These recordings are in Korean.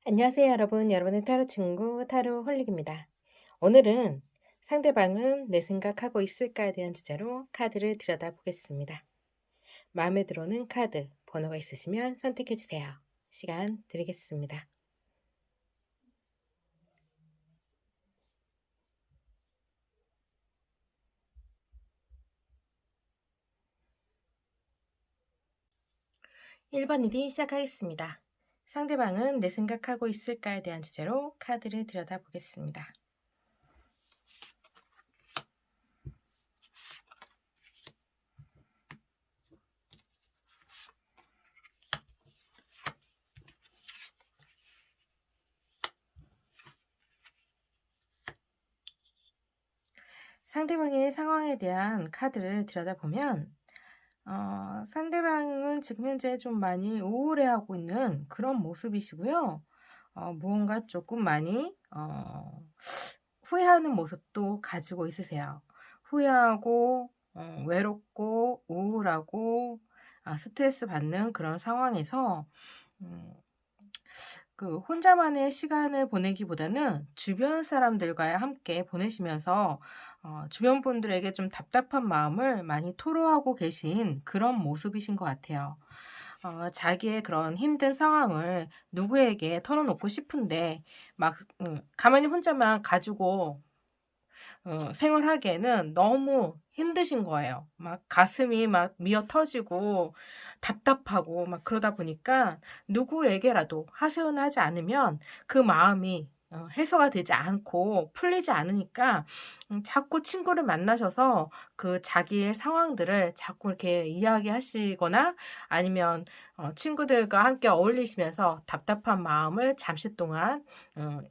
안녕하세요, 여러분. 여러분의 타로 친구 타로 홀릭입니다. 오늘은 상대방은 내 생각하고 있을까에 대한 주제로 카드를 들여다보겠습니다. 마음에 들어오는 카드, 번호가 있으시면 선택해 주세요. 시간 드리겠습니다. (1번) 이디 시작하겠습니다. 상대방은 내 생각하고 있을까에 대한 주제로 카드를 들여다보겠습니다. 상대방의 상황에 대한 카드를 들여다보면 상대방은 지금 현재 좀 많이 우울해하고 있는 그런 모습이시고요. 무언가 조금 많이 후회하는 모습도 가지고 있으세요. 후회하고 외롭고 우울하고 스트레스 받는 그런 상황에서 음 그 혼자만의 시간을 보내기보다는 주변 사람들과 함께 보내시면서 주변 분들에게 좀 답답한 마음을 많이 토로하고 계신 그런 모습이신 것 같아요. 자기의 그런 힘든 상황을 누구에게 털어놓고 싶은데 막 가만히 혼자만 가지고 생활하기에는 너무 힘드신 거예요. 막 가슴이 막 미어 터지고 답답하고 막 그러다 보니까 누구에게라도 하소연하지 않으면 그 마음이 해소가 되지 않고 풀리지 않으니까 자꾸 친구를 만나셔서 그 자기의 상황들을 자꾸 이렇게 이야기하시거나 아니면 친구들과 함께 어울리시면서 답답한 마음을 잠시 동안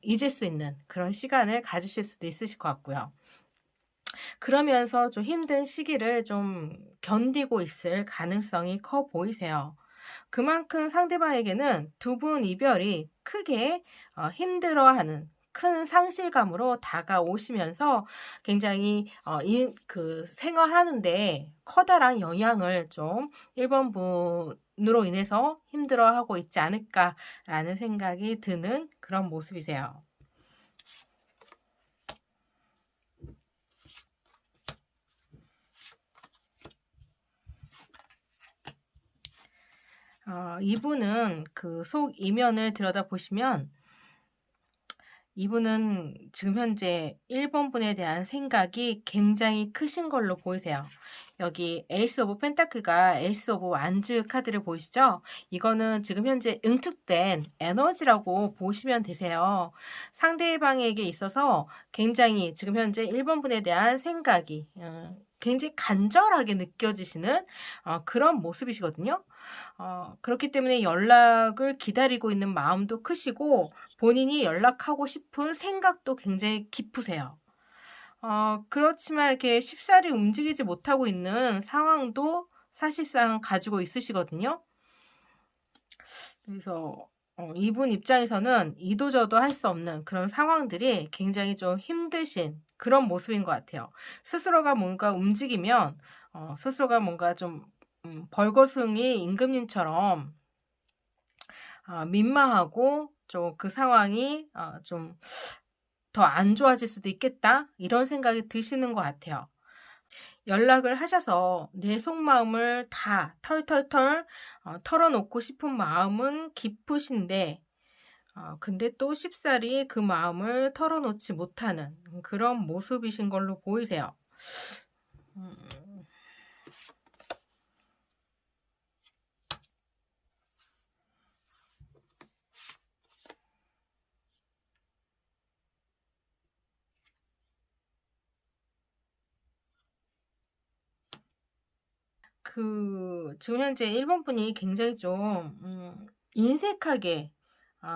잊을 수 있는 그런 시간을 가지실 수도 있으실 것 같고요. 그러면서 좀 힘든 시기를 좀 견디고 있을 가능성이 커 보이세요. 그만큼 상대방에게는 두 분 이별이 크게 힘들어하는 큰 상실감으로 다가오시면서 굉장히 생활하는 데 커다란 영향을 좀 1번 분으로 인해서 힘들어하고 있지 않을까라는 생각이 드는 그런 모습이세요. 이분은 그 속 이면을 들여다보시면 이분은 지금 현재 1번 분에 대한 생각이 굉장히 크신 걸로 보이세요. 여기 에이스 오브 펜타클과 에이스 오브 완즈 카드를 보이시죠? 이거는 지금 현재 응축된 에너지라고 보시면 되세요. 상대방에게 있어서 굉장히 지금 현재 1번 분에 대한 생각이 굉장히 간절하게 느껴지시는 그런 모습이시거든요. 그렇기 때문에 연락을 기다리고 있는 마음도 크시고 본인이 연락하고 싶은 생각도 굉장히 깊으세요. 그렇지만 이렇게 쉽사리 움직이지 못하고 있는 상황도 사실상 가지고 있으시거든요. 그래서 이분 입장에서는 이도저도 할 수 없는 그런 상황들이 굉장히 좀 힘드신 그런 모습인 것 같아요. 스스로가 뭔가 움직이면 스스로가 뭔가 좀 벌거숭이 임금님처럼 민망하고 좀 그 상황이 좀 '더 안 좋아질 수도 있겠다.' 이런 생각이 드시는 것 같아요. 연락을 하셔서 내 속마음을 다 털털털 털어놓고 싶은 마음은 깊으신데 근데 또 쉽사리 그 마음을 털어놓지 못하는 그런 모습이신 걸로 보이세요. 음. 지금 현재 1번 분이 굉장히 좀 인색하게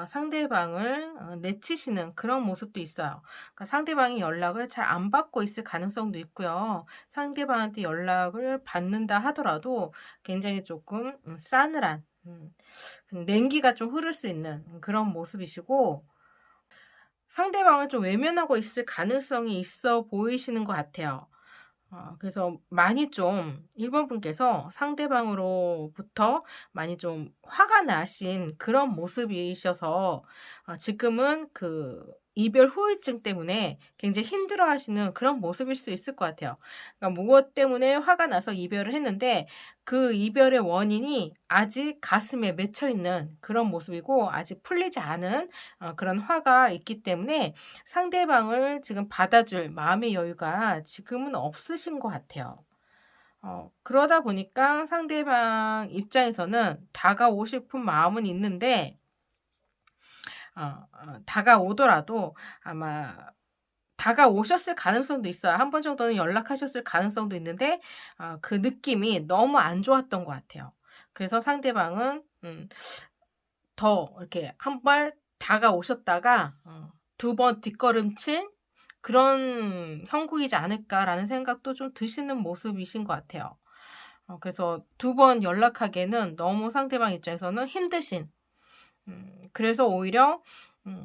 상대방을 내치시는 그런 모습도 있어요. 그러니까 상대방이 연락을 잘 안 받고 있을 가능성도 있고요. 상대방한테 연락을 받는다 하더라도 굉장히 조금 싸늘한 냉기가 좀 흐를 수 있는 그런 모습이시고 상대방을 좀 외면하고 있을 가능성이 있어 보이시는 것 같아요. 그래서 많이 좀 1번 분께서 상대방으로부터 많이 좀 화가 나신 그런 모습이셔서 지금은 그 이별 후유증 때문에 굉장히 힘들어하시는 그런 모습일 수 있을 것 같아요. 그러니까 무엇 때문에 화가 나서 이별을 했는데 그 이별의 원인이 아직 가슴에 맺혀 있는 그런 모습이고 아직 풀리지 않은 그런 화가 있기 때문에 상대방을 지금 받아줄 마음의 여유가 지금은 없으신 것 같아요. 그러다 보니까 상대방 입장에서는 다가오고 싶은 마음은 있는데 다가오더라도 아마 다가오셨을 가능성도 있어요. 한 번 정도는 연락하셨을 가능성도 있는데 그 느낌이 너무 안 좋았던 것 같아요. 그래서 상대방은 더 이렇게 한 발 다가오셨다가 두 번 뒷걸음친 그런 형국이지 않을까라는 생각도 좀 드시는 모습이신 것 같아요. 그래서 두 번 연락하기에는 너무 상대방 입장에서는 힘드신 그래서 오히려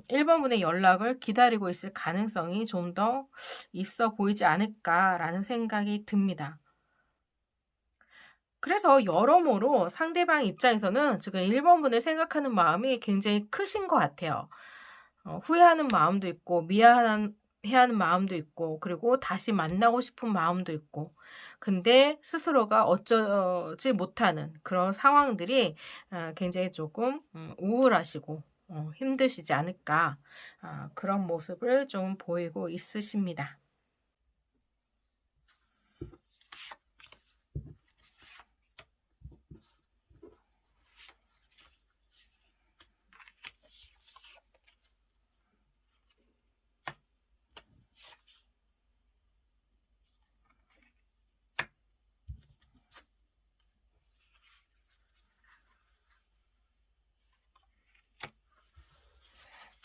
1 번분의 연락을 기다리고 있을 가능성이 좀 더 있어 보이지 않을까라는 생각이 듭니다. 그래서 여러모로 상대방 입장에서는 지금 1 번분을 생각하는 마음이 굉장히 크신 것 같아요. 후회하는 마음도 있고 미안 해하는 마음도 있고 그리고 다시 만나고 싶은 마음도 있고 근데 스스로가 어쩌지 못하는 그런 상황들이 굉장히 조금 우울하시고 힘드시지 않을까 그런 모습을 좀 보이고 있으십니다.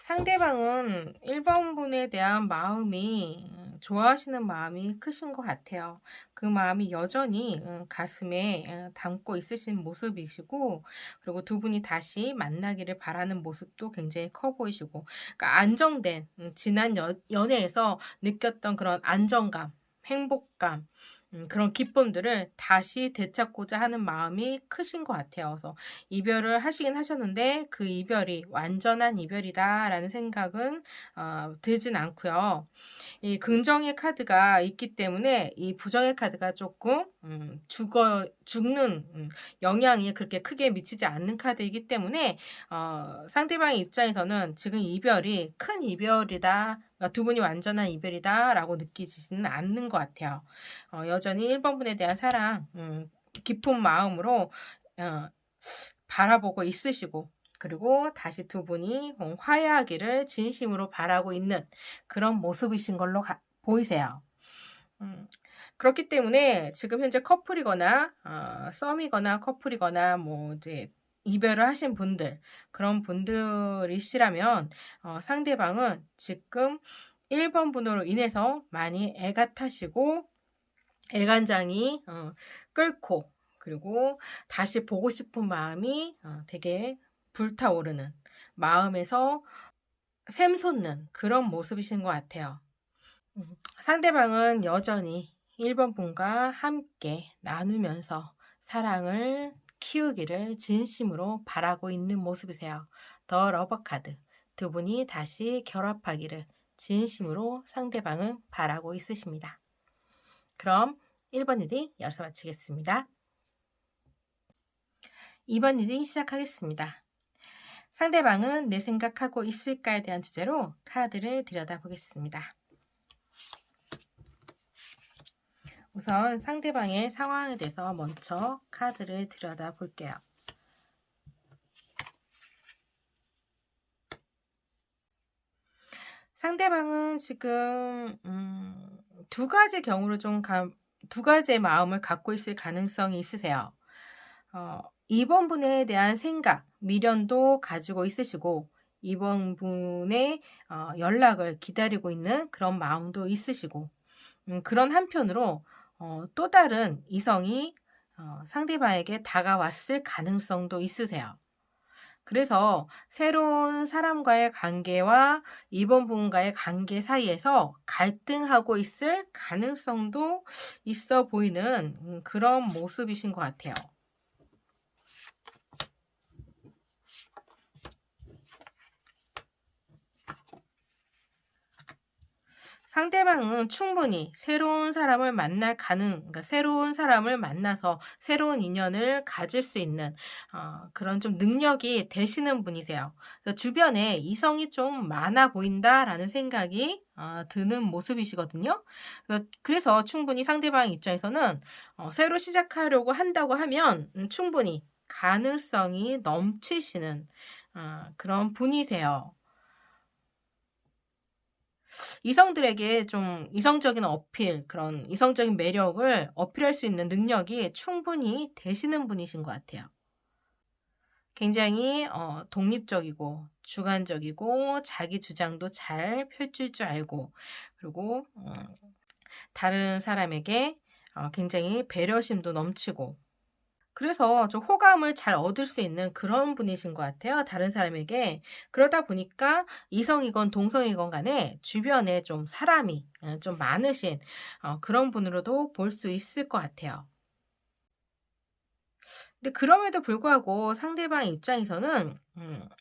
상대방은 1 번분에 대한 마음이 좋아하시는 마음이 크신 것 같아요. 그 마음이 여전히 가슴에 담고 있으신 모습이시고 그리고 두 분이 다시 만나기를 바라는 모습도 굉장히 커 보이시고 그러니까 안정된 지난 연애에서 느꼈던 그런 안정감, 행복감 그런 기쁨들을 다시 되찾고자 하는 마음이 크신 것 같아요. 그래서 이별을 하시긴 하셨는데 그 이별이 '완전한 이별이다.'라는 생각은 들진 않고요. 이 긍정의 카드가 있기 때문에 이 부정의 카드가 조금 죽는 영향이 그렇게 크게 미치지 않는 카드이기 때문에 상대방의 입장에서는 지금 이별이 '큰 이별이다. 그러니까 두 분이 완전한 이별이다.'라고 느끼지는 않는 것 같아요. 여전히 1 번분에 대한 사랑 깊은 마음으로 어 바라보고 있으시고 그리고 다시 두 분이 화해하기를 진심으로 바라고 있는 그런 모습이신 걸로 보이세요. 음. 그렇기 때문에 지금 현재 커플이거나 썸이거나 커플이거나 뭐 이제 이별을 하신 분들 그런 분들이시라면 상대방은 지금 1 번분으로 인해서 많이 애가 타시고 애간장이 끓고 그리고 다시 보고 싶은 마음이 되게 불타오르는 마음에서 샘솟는 그런 모습이신 것 같아요. 음 상대방은 여전히 1 번분과 함께 나누면서 사랑을 키우기를 진심으로 바라고 있는 모습이세요. 더 러버 카드. 두 분이 다시 결합하기를 진심으로 상대방은 바라고 있으십니다. 그럼 1번 리딩 여기서 마치겠습니다. 2번 리딩 시작하겠습니다. 상대방은 내 생각하고 있을까에 대한 주제로 카드를 들여다보겠습니다. 우선 상대방의 상황에 대해서 먼저 카드를 들여다볼게요. 상대방은 지금 두 가지 경우로 두 가지의 마음을 갖고 있을 가능성이 있으세요. 이번 분에 대한 생각, 미련도 가지고 있으시고 이번 분의 연락을 기다리고 있는 그런 마음도 있으시고 그런 한편으로 또 다른 이성이 상대방에게 다가왔을 가능성도 있으세요. 그래서 새로운 사람과의 관계와 이번 분과의 관계 사이에서 갈등하고 있을 가능성도 있어 보이는 그런 모습이신 것 같아요. 상대방은 충분히 새로운 사람을 그러니까 새로운 사람을 만나서 새로운 인연을 가질 수 있는 그런 좀 능력이 되시는 분이세요. 그래서 주변에 이성이 좀 많아 보인다라는 생각이 드는 모습이시거든요. 그래서 충분히 상대방 입장에서는 새로 시작하려고 한다고 하면 충분히 가능성이 넘치시는 그런 분이세요. 이성들에게 좀 이성적인 어필, 그런 이성적인 매력을 어필할 수 있는 능력이 충분히 되시는 분이신 것 같아요. 굉장히 독립적이고 주관적이고 자기 주장도 잘 펼칠 줄 알고, 그리고 다른 사람에게 굉장히 배려심도 넘치고, 그래서 좀 호감을 잘 얻을 수 있는 그런 분이신 것 같아요, 다른 사람에게. 그러다 보니까 이성이건 동성이건 간에 주변에 좀 사람이 좀 많으신 그런 분으로도 볼 수 있을 것 같아요. 근데 그럼에도 불구하고 상대방 입장에서는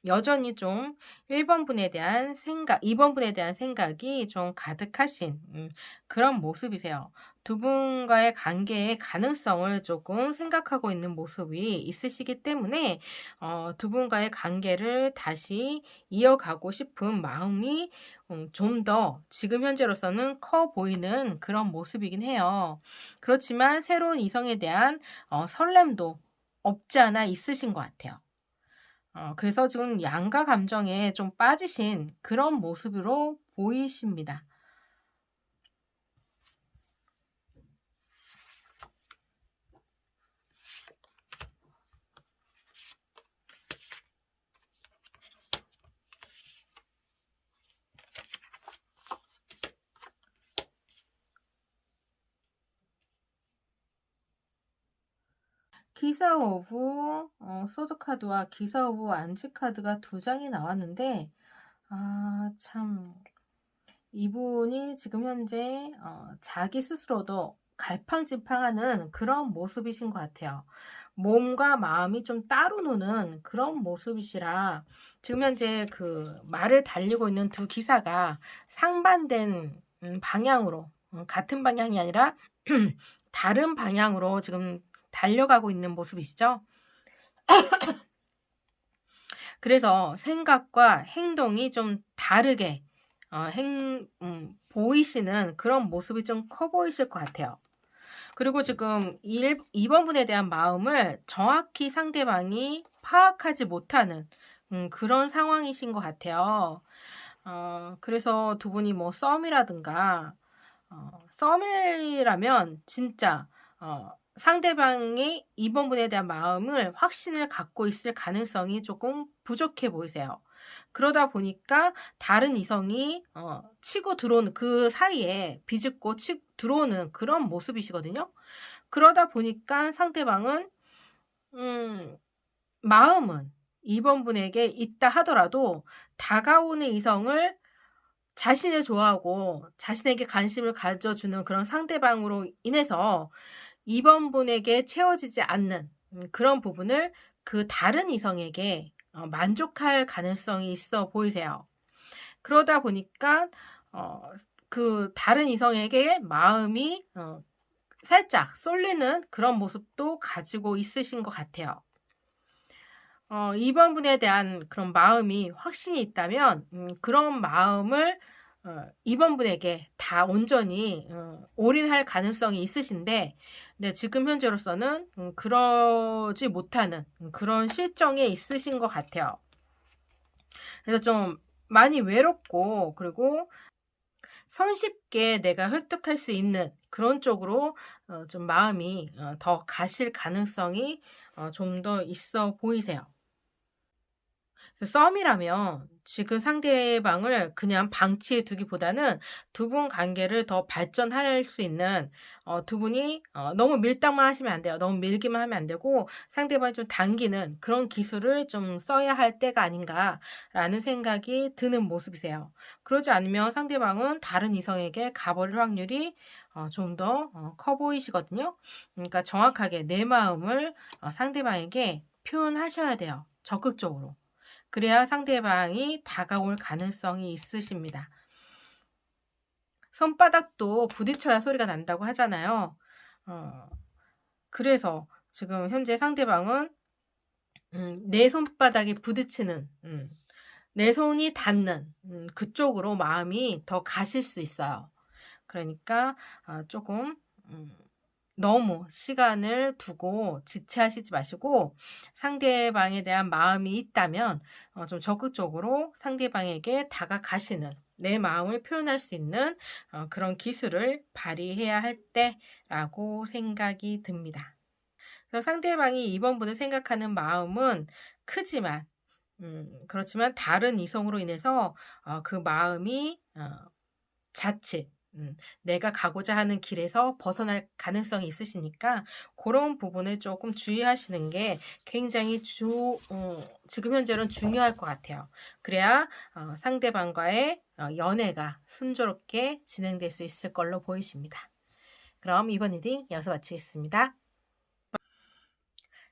여전히 좀 1번 분에 대한 생각, 2번 분에 대한 생각이 좀 가득하신 그런 모습이세요. 두 분과의 관계의 가능성을 조금 생각하고 있는 모습이 있으시기 때문에 두 분과의 관계를 다시 이어가고 싶은 마음이 좀 더 지금 현재로서는 커 보이는 그런 모습이긴 해요. 그렇지만 새로운 이성에 대한 설렘도 없지 않아 있으신 것 같아요. 그래서 지금 양가 감정에 좀 빠지신 그런 모습으로 보이십니다. 기사 오브 소드 카드와 기사 오브 안지 카드가 두 장이 나왔는데, 참 이분이 지금 현재 자기 스스로도 갈팡질팡하는 그런 모습이신 것 같아요. 몸과 마음이 좀 따로 노는 그런 모습이시라, 지금 현재 그 말을 달리고 있는 두 기사가 상반된 방향으로, 같은 방향이 아니라 다른 방향으로 지금 달려가고 있는 모습이시죠. 그래서 생각과 행동이 좀 다르게 보이시는 그런 모습이 좀 커 보이실 것 같아요. 그리고 지금 2번 분에 대한 마음을 정확히 상대방이 파악하지 못하는 그런 상황이신 것 같아요. 그래서 두 분이 뭐 썸이라든가, 썸이라면 진짜 상대방이 2번 분에 대한 마음을 확신을 갖고 있을 가능성이 조금 부족해 보이세요. 그러다 보니까 다른 이성이 치고 들어오는 그 사이에 비집고 들어오는 그런 모습이시거든요. 그러다 보니까 상대방은 마음은 2번 분에게 있다 하더라도 다가오는 이성을 자신을 좋아하고 자신에게 관심을 가져주는 그런 상대방으로 인해서 2번 분에게 채워지지 않는 그런 부분을 그 다른 이성에게 만족할 가능성이 있어 보이세요. 그러다 보니까 그 다른 이성에게 마음이 살짝 쏠리는 그런 모습도 가지고 있으신 것 같아요. 2번 분에 대한 그런 마음이 확신이 있다면 그런 마음을 2번 분에게 다 온전히 올인할 가능성이 있으신데, 네, 지금 현재로서는 그러지 못하는 그런 실정에 있으신 것 같아요. 그래서 좀 많이 외롭고, 그리고 손쉽게 내가 획득할 수 있는 그런 쪽으로 좀 마음이 더 가실 가능성이 좀 더 있어 보이세요. 썸이라면 지금 상대방을 그냥 방치해 두기보다는 두 분 관계를 더 발전할 수 있는, 두 분이 너무 밀당만 하시면 안 돼요. 너무 밀기만 하면 안 되고 상대방을 좀 당기는 그런 기술을 좀 써야 할 때가 아닌가라는 생각이 드는 모습이세요. 그러지 않으면 상대방은 다른 이성에게 가버릴 확률이 좀 더 커 보이시거든요. 그러니까 정확하게 내 마음을 상대방에게 표현하셔야 돼요, 적극적으로. 그래야 상대방이 다가올 가능성이 있으십니다. 손바닥도 부딪혀야 소리가 난다고 하잖아요. 어, 그래서 지금 현재 상대방은 내 손바닥이 부딪히는, 내 손이 닿는 그쪽으로 마음이 더 가실 수 있어요. 그러니까 조금 너무 시간을 두고 지체하시지 마시고 상대방에 대한 마음이 있다면 좀 적극적으로 상대방에게 다가가시는, 내 마음을 표현할 수 있는 그런 기술을 발휘해야 할 때라고 생각이 듭니다. 그래서 상대방이 이번 분을 생각하는 마음은 크지만 그렇지만 다른 이성으로 인해서 그 마음이 자칫 내가 가고자 하는 길에서 벗어날 가능성이 있으시니까 그런 부분을 조금 주의하시는 게 굉장히 지금 현재로는 중요할 것 같아요. 그래야 상대방과의 연애가 순조롭게 진행될 수 있을 걸로 보이십니다. 그럼 이번 리딩 여기서 마치겠습니다.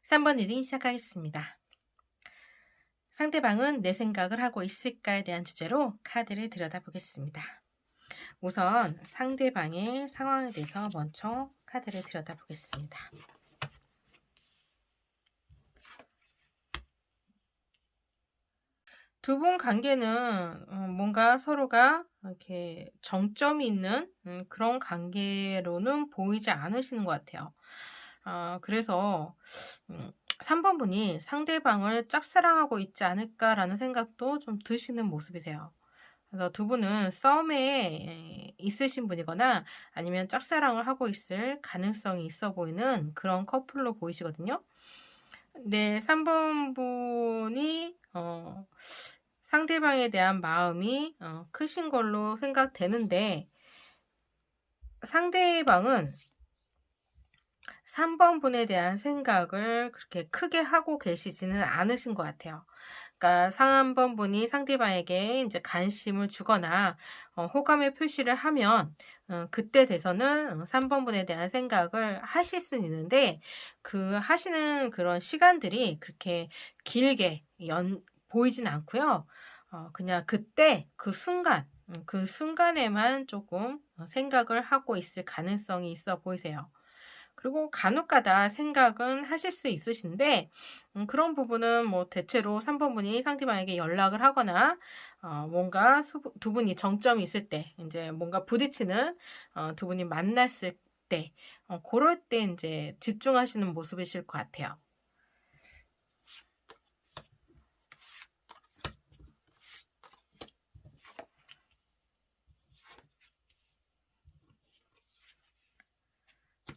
3번 리딩 시작하겠습니다. 상대방은 내 생각을 하고 있을까에 대한 주제로 카드를 들여다보겠습니다. 우선 상대방의 상황에 대해서 먼저 카드를 들여다보겠습니다. 두 분 관계는 뭔가 서로가 이렇게 정점이 있는 그런 관계로는 보이지 않으시는 것 같아요. 그래서 3번 분이 상대방을 짝사랑하고 있지 않을까라는 생각도 좀 드시는 모습이세요. 그래서 두 분은 썸에 있으신 분이거나 아니면 짝사랑을 하고 있을 가능성이 있어 보이는 그런 커플로 보이시거든요. 네, 3번 분이 상대방에 대한 마음이 크신 걸로 생각되는데 상대방은 3번 분에 대한 생각을 그렇게 크게 하고 계시지는 않으신 것 같아요. 그러니까 3번 분이 상대방에게 이제 관심을 주거나 호감의 표시를 하면 그때 돼서는 3번 분에 대한 생각을 하실 수는 있는데 그 하시는 그런 시간들이 그렇게 길게 보이진 않고요. 그냥 그때 그 순간 그 순간에만 조금 생각을 하고 있을 가능성이 있어 보이세요. 그리고 간혹가다 생각은 하실 수 있으신데 그런 부분은 뭐 대체로 3번 분이 상대방에게 연락을 하거나 뭔가 두 분이 정점이 있을 때 이제 뭔가 부딪히는 두 분이 만났을 때 그럴 때 이제 집중하시는 모습이실 것 같아요.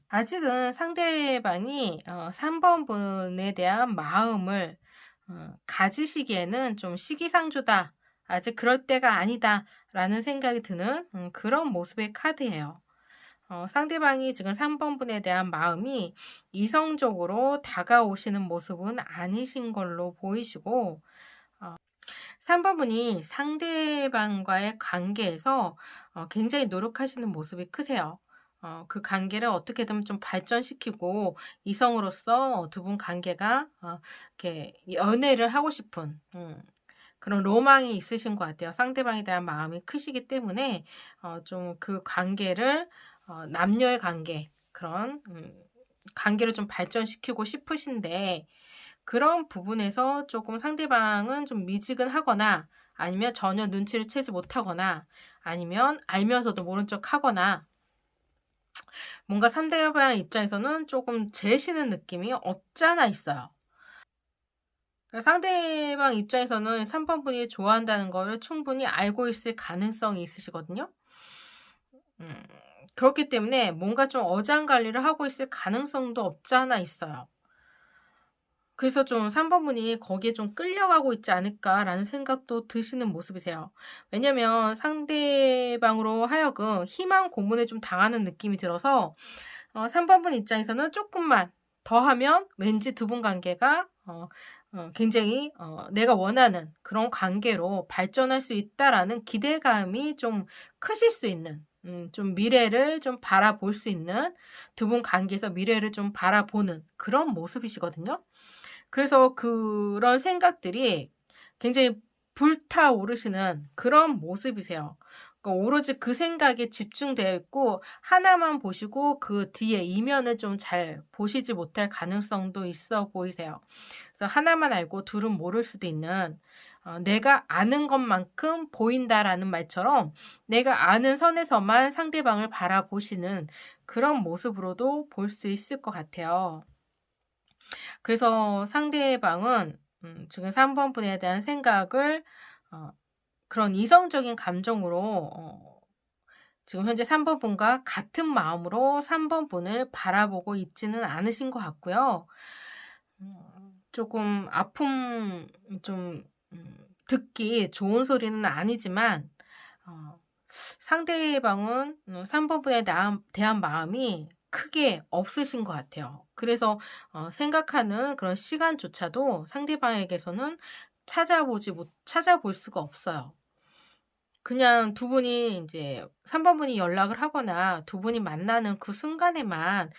아직은 상대방이 3번 분에 대한 마음을 가지시기에는 좀 시기상조다. 아직 그럴 때가 아니다. 라는 생각이 드는 그런 모습의 카드예요. 상대방이 지금 3번 분에 대한 마음이 이성적으로 다가오시는 모습은 아니신 걸로 보이시고 3번 분이 상대방과의 관계에서 굉장히 노력하시는 모습이 크세요. 그 관계를 어떻게든 좀 발전시키고 이성으로서 두 분 관계가 이렇게 연애를 하고 싶은 그런 로망이 있으신 것 같아요. 상대방에 대한 마음이 크시기 때문에 좀 그 관계를 남녀의 관계 그런 관계를 좀 발전시키고 싶으신데 그런 부분에서 조금 상대방은 좀 미지근하거나 아니면 전혀 눈치를 채지 못하거나 아니면 알면서도 모른 척하거나 뭔가 상대방 입장에서는 조금 재시는 느낌이 없지 않아 있어요. 그러니까 상대방 입장에서는 3번 분이 좋아한다는 거를 충분히 알고 있을 가능성이 있으시거든요. 음, 그렇기 때문에 뭔가 좀 어장관리를 하고 있을 가능성도 없지 않아 있어요. 그래서 좀 3 번분이 거기에 좀 끌려가고 있지 않을까라는 생각도 드시는 모습이세요. 왜냐면 상대방으로 하여금 희망 고문에 좀 당하는 느낌이 들어서 3 번분 입장에서는 쪼끔만 더 하면 왠지 두 분 관계가 굉장히 '내가 원하는 그런 관계로 발전할 수 있다.'라는 기대감이 좀 크실 수 있는, 좀 미래를 좀 바라볼 수 있는, 두 분 관계에서 미래를 좀 바라보는 그런 모습이시거든요. 그래서 그런 생각들이 굉장히 불타오르시는 그런 모습이세요. 그러니까 오로지 그 생각에 집중되어 있고 하나만 보시고 그 뒤에 이면을 좀 잘 보시지 못할 가능성도 있어 보이세요. 그래서 하나만 알고 둘은 모를 수도 있는, '내가 아는 것만큼 보인다.'라는 말처럼 내가 아는 선에서만 상대방을 바라보시는 그런 모습으로도 볼 수 있을 것 같아요. 그래서 상대방은 지금 3 번분에 대한 생각을 어 그런 이성적인 감정으로 지금 현재 3 번분과 같은 마음으로 3 번분을 바라보고 있지는 않으신 것 같고요. 쪼금 아픔, 좀 듣기 좋은 소리는 아니지만 어 상대방은 3 번분에 대한 마음이 크게 없으신 것 같아요. 그래서 생각하는 그런 시간조차도 상대방에게서는 찾아볼 수가 없어요. 그냥 두 분이 인제 3 번분이 연락을 하거나 두 분이 만나는 그 순간에만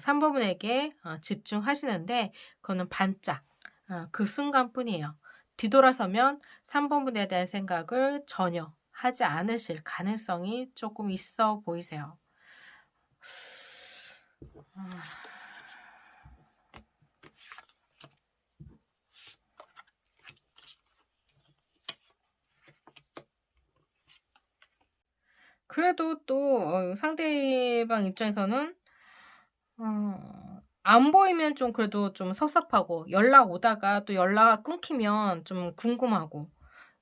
3 번분에게 집중하시는데, 그거는 반짝 그 순간뿐이에요. 뒤돌아서면 3 번분에 대한 생각을 전혀 하지 않으실 가능성이 쪼끔 있어 보이세요. 아. 그래도 또 상대방 입장에서는 안 보이면 좀 그래도 좀 섭섭하고, 연락 오다가 또 연락 끊기면 좀 궁금하고,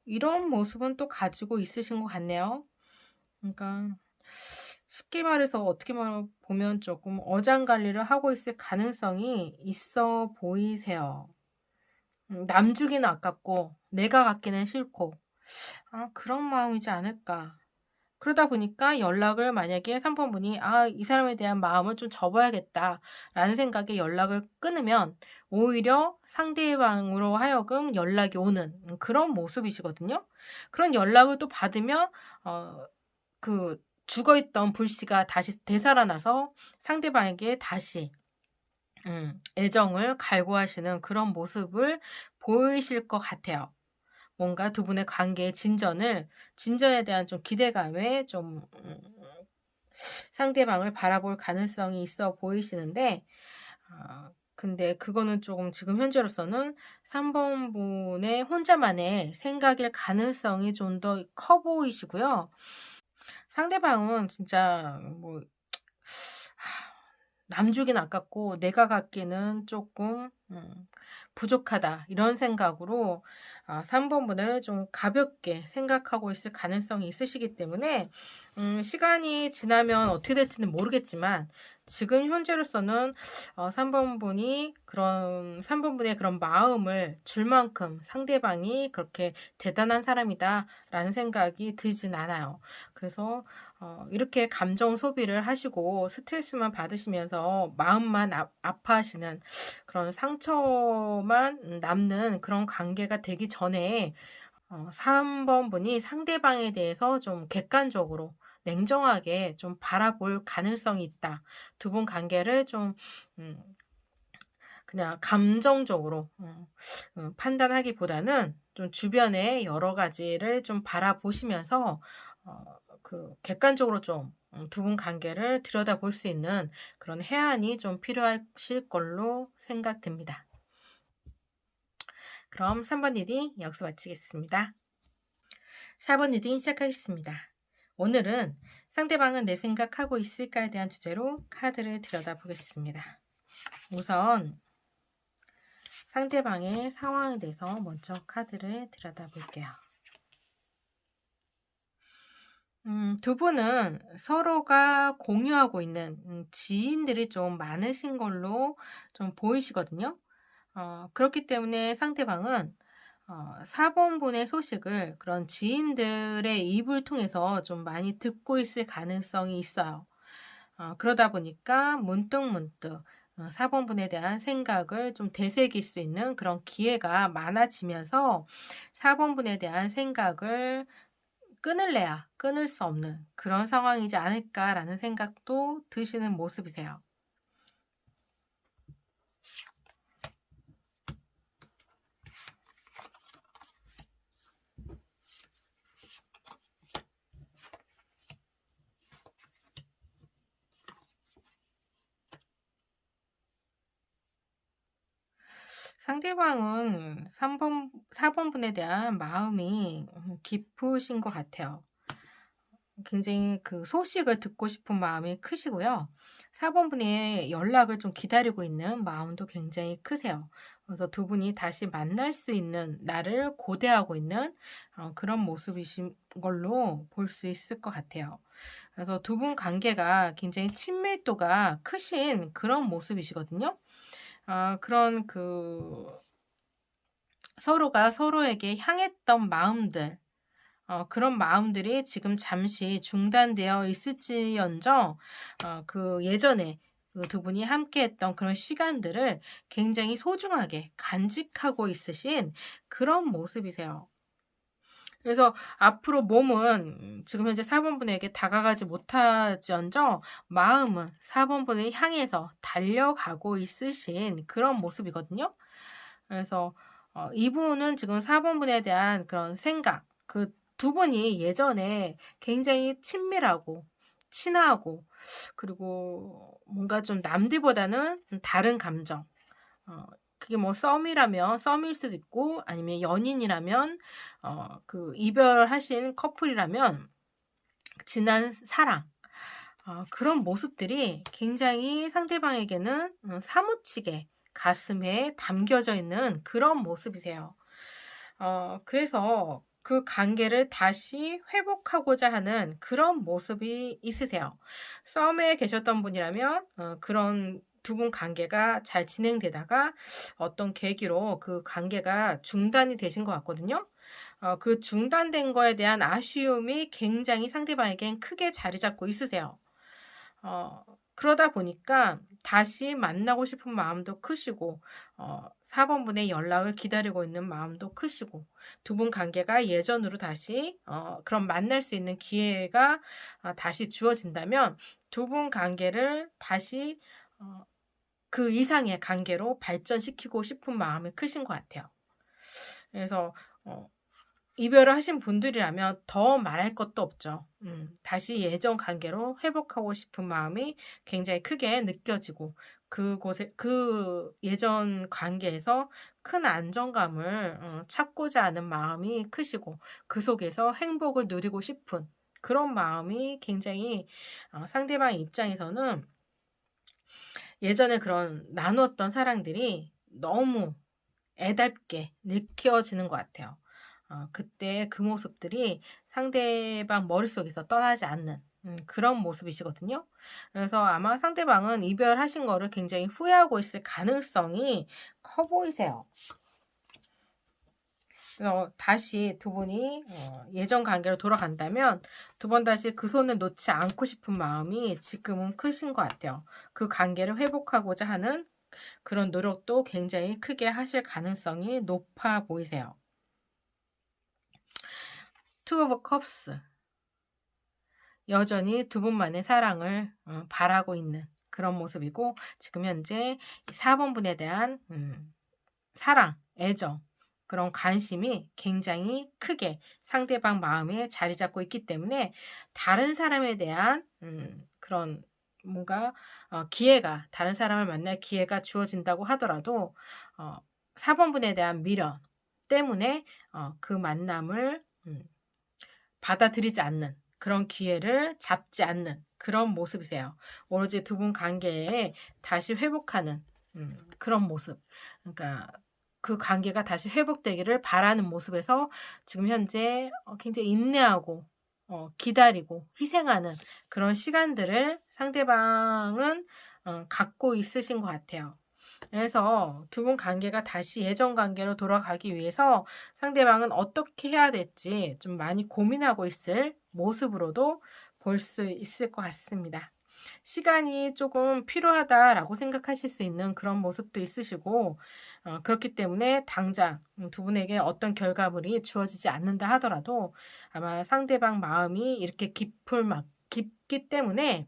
이런 모습은 또 가지고 있으신 것 같네요. 그러니까 쉽게 말해서 어떻게 보면 조금 어장관리를 하고 있을 가능성이 있어 보이세요. 남 주기는 아깝고 내가 갖기는 싫고, 그런 마음이지 않을까. 그러다 보니까 연락을, 만약에 3 번분이 '아, 이 사람에 대한 마음을 좀 접어야겠다.'라는 생각에 연락을 끊으면 오히려 상대방으로 하여금 연락이 오는 그런 모습이시거든요. 그런 연락을 또 받으면 어 그 죽어 있던 불씨가 다시 되살아나서 상대방에게 다시 애정을 갈구하시는 그런 모습을 보이실 것 같아요. 뭔가 두 분의 관계의 진전에 대한 좀 기대감에 좀 상대방을 바라볼 가능성이 있어 보이시는데, 근데 그거는 조금 지금 현재로서는 3 번분의 혼자만의 생각일 가능성이 좀 더 커 보이시고요. 상대방은 진짜 뭐 남 주긴 아깝고 내가 갖기는 쪼끔 '부족하다.' 이런 생각으로 3 번분을 좀 가볍게 생각하고 있을 가능성이 있으시기 때문에, 시간이 지나면 어떻게 될지는 모르겠지만 지금 현재로서는 3 번분이 그런 3 번분의 그런 마음을 줄 만큼 상대방이 그렇게 '대단한 사람이다.'라는 생각이 들진 않아요. 그래서 이렇게 감정 소비를 하시고 스트레스만 받으시면서 마음만 아파하시는, 그런 상처만 남는 그런 관계가 되기 전에 3 번분이 상대방에 대해서 좀 객관적으로 냉정하게 좀 바라볼 가능성이 있다. 두 분 관계를 좀 음 그냥 감정적으로 판단하기보다는 좀 주변의 여러 가지를 좀 바라보시면서 객관적으로 좀 두 분 관계를 들여다볼 수 있는 그런 해안이 좀 필요하실 걸로 생각됩니다. 그럼 3번 리딩 여기서 마치겠습니다. 4번 리딩 시작하겠습니다. 오늘은 상대방은 내 생각하고 있을까에 대한 주제로 카드를 들여다보겠습니다. 우선 상대방의 상황에 대해서 먼저 카드를 들여다볼게요. 두 분은 서로가 공유하고 있는 지인들이 좀 많으신 걸로 좀 보이시거든요. 그렇기 때문에 상대방은 4번분의 소식을 그런 지인들의 입을 통해서 좀 많이 듣고 있을 가능성이 있어요. 그러다 보니까 문득문득 4번분에 대한 생각을 좀 되새길 수 있는 그런 기회가 많아지면서 4번분에 대한 생각을 끊을래야 끊을 수 없는 그런 상황이지 않을까라는 생각도 드시는 모습이세요. 상대방은 4번분에 대한 마음이 깊으신 것 같아요. 굉장히 그 소식을 듣고 싶은 마음이 크시고요. 4번분의 연락을 좀 기다리고 있는 마음도 굉장히 크세요. 그래서 두 분이 다시 만날 수 있는 날을 고대하고 있는 그런 모습이신 걸로 볼 수 있을 것 같아요. 그래서 두 분 관계가 굉장히 친밀도가 크신 그런 모습이시거든요. 그런 서로가 서로에게 향했던 마음들, 그런 마음들이 지금 잠시 중단되어 있을지언정 그 예전에 그 두 분이 함께했던 그런 시간들을 굉장히 소중하게 간직하고 있으신 그런 모습이세요. 그래서 앞으로 몸은 지금 현재 4번분에게 다가가지 못하지언정 마음은 4번분을 향해서 달려가고 있으신 그런 모습이거든요. 그래서 이분은 지금 4번분에 대한 그런 생각, 그 두 분이 예전에 굉장히 친밀하고 친하고 그리고 뭔가 좀 남들보다는 다른 감정, 그게 뭐 썸이라면 썸일 수도 있고 아니면 연인이라면 그 이별하신 커플이라면 지난 사랑, 그런 모습들이 굉장히 상대방에게는 사무치게 가슴에 담겨져 있는 그런 모습이세요. 그래서 그 관계를 다시 회복하고자 하는 그런 모습이 있으세요. 썸에 계셨던 분이라면 그런 두 분 관계가 잘 진행되다가 어떤 계기로 그 관계가 중단이 되신 것 같거든요. 그 중단된 거에 대한 아쉬움이 굉장히 상대방에겐 크게 자리 잡고 있으세요. 그러다 보니까 다시 만나고 싶은 마음도 크시고 4번분의 연락을 기다리고 있는 마음도 크시고 두 분 관계가 예전으로 다시 그런 만날 수 있는 기회가 다시 주어진다면 두 분 관계를 다시 어 그 이상의 관계로 발전시키고 싶은 마음이 크신 것 같아요. 그래서 어 이별을 하신 분들이라면 더 말할 것도 없죠. 다시 예전 관계로 회복하고 싶은 마음이 굉장히 크게 느껴지고 그곳에 그 예전 관계에서 큰 안정감을 찾고자 하는 마음이 크시고 그 속에서 행복을 누리고 싶은 그런 마음이 굉장히 상대방 입장에서는 예전에 그런 나누었던 사랑들이 너무 애답게 느껴지는 것 같아요. 그때 그 모습들이 상대방 머릿속에서 떠나지 않는 그런 모습이시거든요. 그래서 아마 상대방은 이별하신 거를 굉장히 후회하고 있을 가능성이 커 보이세요. 그래서 다시 두 분이 예전 관계로 돌아간다면 두 번 다시 그 손을 놓지 않고 싶은 마음이 지금은 크신 것 같아요. 그 관계를 회복하고자 하는 그런 노력도 굉장히 크게 하실 가능성이 높아 보이세요. 투 오브 컵스. 여전히 두 분만의 사랑을 바라고 있는 그런 모습이고 지금 현재 4번분에 대한 사랑, 애정, 그런 관심이 굉장히 크게 상대방 마음에 자리 잡고 있기 때문에 다른 사람에 대한 그런 뭔가 기회가 다른 사람을 만날 기회가 주어진다고 하더라도 4번분에 대한 미련 때문에 그 만남을 받아들이지 않는 그런 기회를 잡지 않는 그런 모습이세요. 오로지 두 분 관계에 다시 회복하는 그런 모습. 그러니까 그 관계가 다시 회복되기를 바라는 모습에서 지금 현재 굉장히 인내하고 기다리고 희생하는 그런 시간들을 상대방은 갖고 있으신 것 같아요. 그래서 두 분 관계가 다시 예전 관계로 돌아가기 위해서 상대방은 어떻게 해야 될지 좀 많이 고민하고 있을 모습으로도 볼 수 있을 것 같습니다. 시간이 조금 필요하다라고 생각하실 수 있는 그런 모습도 있으시고, 그렇기 때문에 당장 두 분에게 어떤 결과물이 주어지지 않는다 하더라도 아마 상대방 마음이 이렇게 깊기 때문에,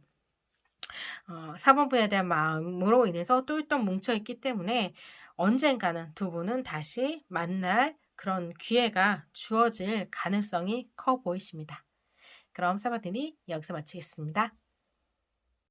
사모분에 대한 마음으로 인해서 똘똘 뭉쳐 있기 때문에 언젠가는 두 분은 다시 만날 그런 기회가 주어질 가능성이 커 보이십니다. 그럼 사바들이 여기서 마치겠습니다.